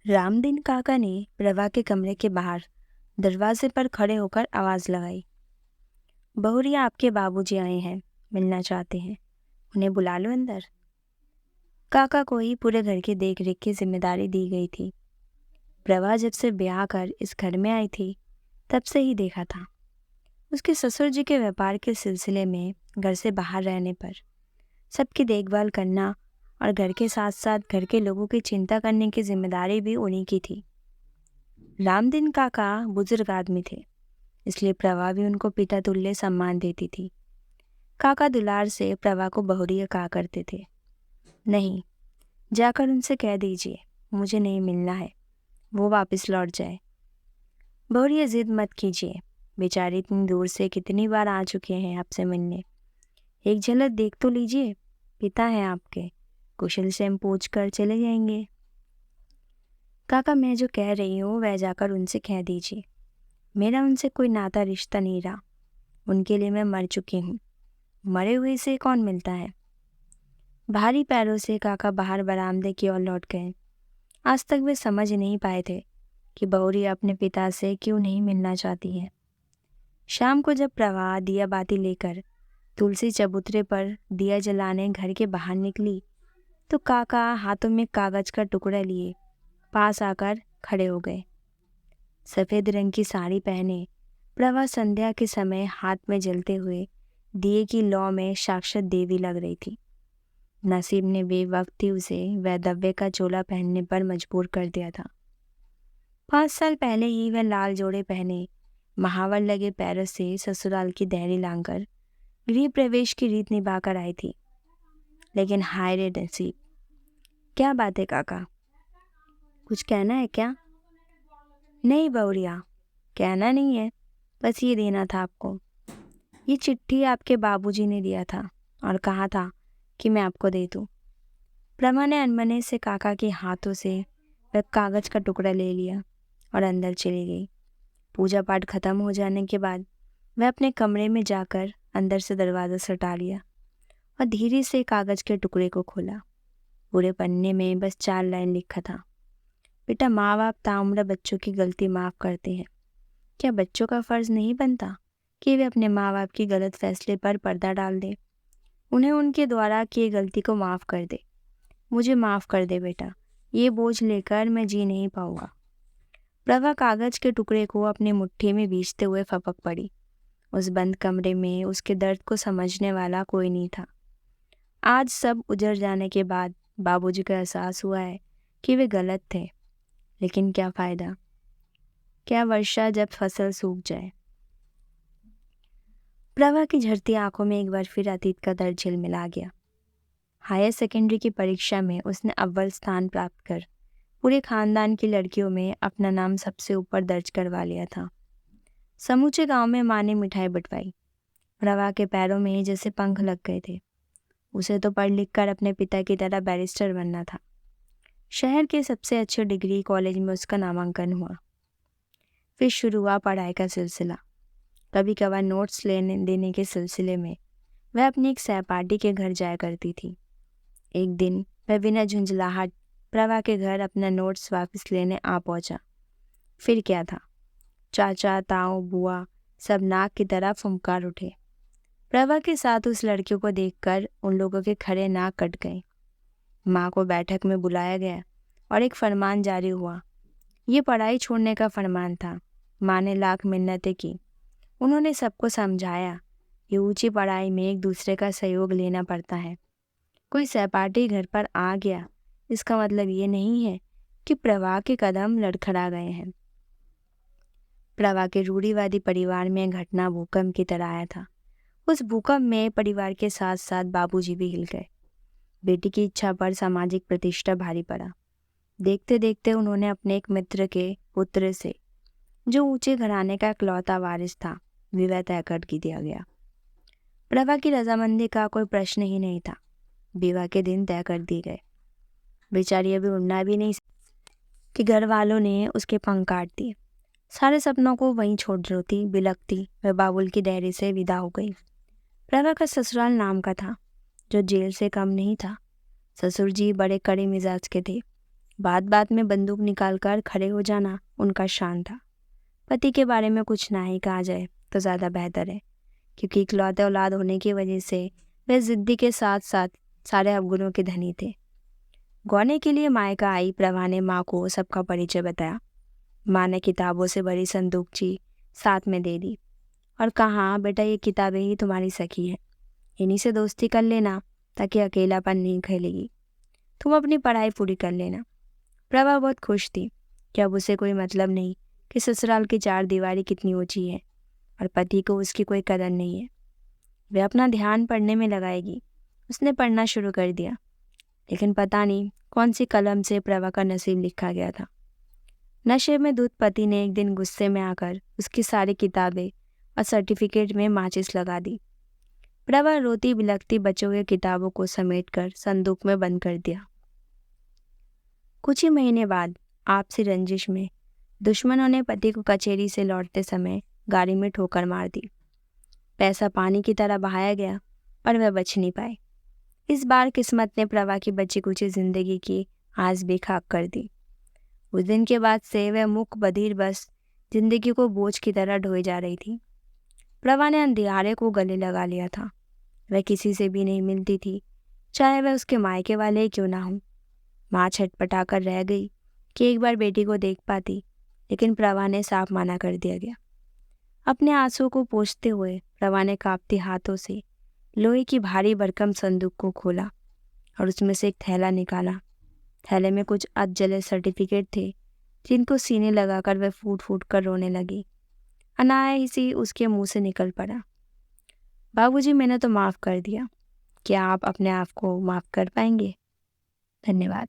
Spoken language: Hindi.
रामदीन काका ने प्रभा के कमरे के बाहर दरवाजे पर खड़े होकर आवाज लगाई। बहुरिया, आपके बाबूजी आए हैं, मिलना चाहते हैं, उन्हें बुला लो अंदर। काका को ही पूरे घर की देख रेख की जिम्मेदारी दी गई थी। प्रभा जब से ब्याह कर इस घर में आई थी तब से ही देखा था। उसके ससुर जी के व्यापार के सिलसिले में घर से बाहर रहने पर सबकी देखभाल करना और घर के साथ साथ घर के लोगों की चिंता करने की जिम्मेदारी भी उन्हीं की थी। रामदीन काका बुजुर्ग आदमी थे, इसलिए प्रभा भी उनको पिता तुल्य सम्मान देती थी। काका दुलार से प्रभा को बहुरिया कहा करते थे। नहीं, जाकर उनसे कह दीजिए मुझे नहीं मिलना है, वो वापस लौट जाए। बहुरिया जिद मत कीजिए, बेचारे इतनी दूर से कितनी बार आ चुके हैं आपसे मिलने। एक झलक देख तो लीजिए, पिता हैं आपके, कुशल से हम पूछ कर चले जाएंगे। काका, मैं जो कह रही हूँ वह जाकर उनसे कह दीजिए। मेरा उनसे कोई नाता रिश्ता नहीं रहा, उनके लिए मैं मर चुकी हूँ, मरे हुए से कौन मिलता है। भारी पैरों से काका बाहर बरामदे की ओर लौट गए। आज तक वे समझ नहीं पाए थे कि बहुरी अपने पिता से क्यों नहीं मिलना चाहती है। शाम को जब प्रभा दिया बाती लेकर तुलसी चबूतरे पर दिया जलाने घर के बाहर निकली तो काका हाथों में कागज का टुकड़ा लिए पास आकर खड़े हो गए। सफ़ेद रंग की साड़ी पहने प्रभा संध्या के समय हाथ में जलते हुए दिए की लौ में साक्षात देवी लग रही थी। नसीब ने बेवक्त ही उसे वैधव्य का चोला पहनने पर मजबूर कर दिया था। 5 साल पहले ही वह लाल जोड़े पहने महावर लगे पैरों से ससुराल की देहरी लांघकर गृह प्रवेश की रीत निभाकर आई थी। लेकिन हाय रे नसीब! क्या बात है काका, कुछ कहना है क्या? नहीं बहुरिया, कहना नहीं है, बस ये देना था आपको। ये चिट्ठी आपके बाबूजी ने दिया था और कहा था कि मैं आपको दे दूँ। प्रमा ने अनमने से काका के हाथों से वह कागज का टुकड़ा ले लिया और अंदर चली गई। पूजा पाठ खत्म हो जाने के बाद वह अपने कमरे में जाकर अंदर से दरवाज़ा सटा लिया और धीरे से कागज के टुकड़े को खोला। पूरे पन्ने में बस 4 लाइन लिखा था। बेटा, माँ बाप ताउम्र बच्चों की गलती माफ़ करते हैं। क्या बच्चों का फ़र्ज़ नहीं बनता कि वे अपने माँ बाप की गलत फैसले पर पर्दा डाल दें, उन्हें उनके द्वारा किए गलती को माफ़ कर दे। मुझे माफ़ कर दे बेटा, ये बोझ लेकर मैं जी नहीं पाऊँगा। प्रभा कागज के टुकड़े को अपनी मुट्ठी में बींचते हुए फपक पड़ी। उस बंद कमरे में उसके दर्द को समझने वाला कोई नहीं था। आज सब उजड़ जाने के बाद बाबूजी को एहसास हुआ है कि वे गलत थे, लेकिन क्या फ़ायदा? क्या वर्षा जब फसल सूख जाए। प्रभा की झरती आंखों में एक बार फिर अतीत का दर्द झिलमिला गया। हायर सेकेंडरी की परीक्षा में उसने अव्वल स्थान प्राप्त कर पूरे खानदान की लड़कियों में अपना नाम सबसे ऊपर दर्ज करवा लिया था। समूचे गांव में माँ ने मिठाई बंटवाई। प्रभा के पैरों में जैसे पंख लग गए थे। उसे तो पढ़ लिख कर अपने पिता की तरह बैरिस्टर बनना था। शहर के सबसे अच्छे डिग्री कॉलेज में उसका नामांकन हुआ। फिर शुरू हुआ पढ़ाई का सिलसिला। कभी कभार नोट्स लेने देने के सिलसिले में वह अपनी एक सहपाठी के घर जाया करती थी। एक दिन वह बिना झुंझलाहट प्रभा के घर अपना नोट्स वापस लेने आ पहुंचा। फिर क्या था, चाचा ताऊ बुआ सब नाक की तरह फुंकार उठे। प्रभा के साथ उस लड़कियों को देखकर उन लोगों के खड़े नाक कट गए। माँ को बैठक में बुलाया गया और एक फरमान जारी हुआ। ये पढ़ाई छोड़ने का फरमान था। माँ ने लाख मिन्नतें की। उन्होंने सबको समझाया कि ऊंची पढ़ाई में एक दूसरे का सहयोग लेना पड़ता है। कोई सहपाठी घर पर आ गया, इसका मतलब ये नहीं है कि प्रभा के कदम लड़खड़ा गए हैं। प्रभा के रूढ़िवादी परिवार में घटना भूकंप की तरह आया था। उस भूकंप में परिवार के साथ साथ बाबूजी भी हिल गए। बेटी की इच्छा पर सामाजिक प्रतिष्ठा भारी पड़ा। देखते देखते उन्होंने अपने एक मित्र के पुत्र से, जो ऊंचे घराने का इकलौता वारिस था, विवाह तय कर दिया गया। प्रभा की रजामंदी का कोई प्रश्न ही नहीं था। विवाह के दिन तय कर दिए गए। बेचारी अभी उड़ना भी नहीं कि घर वालों ने उसके पंख काट दिए। सारे सपनों को वहीं छोड़ रोती बिलखती वह बाबुल की डेयरी से विदा हो गई। प्रभा का ससुराल नाम का था, जो जेल से कम नहीं था। ससुर जी बड़े कड़े मिजाज के थे। बात बात में बंदूक निकालकर खड़े हो जाना उनका शान था। पति के बारे में कुछ ना ही कहा जाए तो ज़्यादा बेहतर है, क्योंकि इकलौते औलाद होने की वजह से वे ज़िद्दी के साथ साथ सारे अवगुणों के धनी थे। गौने के लिए मायका आई प्रभा ने माँ को सबका परिचय बताया। माँ ने किताबों से भरी संदूकची साथ में दे दी और कहा, बेटा ये किताबें ही तुम्हारी सखी हैं, इन्हीं से दोस्ती कर लेना ताकि अकेलापन नहीं खेलेगी। तुम अपनी पढ़ाई पूरी कर लेना। प्रभा बहुत खुश थी कि अब उसे कोई मतलब नहीं कि ससुराल की चार दीवारी कितनी ऊंची है और पति को उसकी कोई कदर नहीं है। वह अपना ध्यान पढ़ने में लगाएगी। उसने पढ़ना शुरू कर दिया, लेकिन पता नहीं कौन सी कलम से प्रभा का नसीब लिखा गया था। नशे में धुत पति ने एक दिन गुस्से में आकर उसकी सारी किताबें और सर्टिफिकेट में माचिस लगा दी। प्रभा रोती बिलखती बच्चों की किताबों को समेटकर संदूक में बंद कर दिया। कुछ ही महीने बाद आपसी रंजिश में दुश्मनों ने पति को कचहरी से लौटते समय गाड़ी में ठोकर मार दी। पैसा पानी की तरह बहाया गया पर वह बच नहीं पाए। इस बार किस्मत ने प्रभा की बची कुची जिंदगी की आस बेखाक कर दी। उस दिन के बाद से वह मुख बधिर बस जिंदगी को बोझ की तरह ढोई जा रही थी। प्रभा ने अंधियारे को गले लगा लिया था। वह किसी से भी नहीं मिलती थी, चाहे वह उसके मायके वाले ही क्यों ना हो। माँ छटपटा कर रह गई कि एक बार बेटी को देख पाती, लेकिन प्रभा ने साफ मना कर दिया गया। अपने आंसू को पोंछते हुए प्रभा ने कांपते हाथों से लोहे की भारी भरकम संदूक को खोला और उसमें से एक थैला निकाला। थैले में कुछ अधजले सर्टिफिकेट थे, जिनको सीने लगाकर वह फूट फूट कर रोने लगी। अनायास उसके मुंह से निकल पड़ा, बाबूजी मैंने तो माफ़ कर दिया। क्या आप अपने आप को माफ़ कर पाएंगे? धन्यवाद।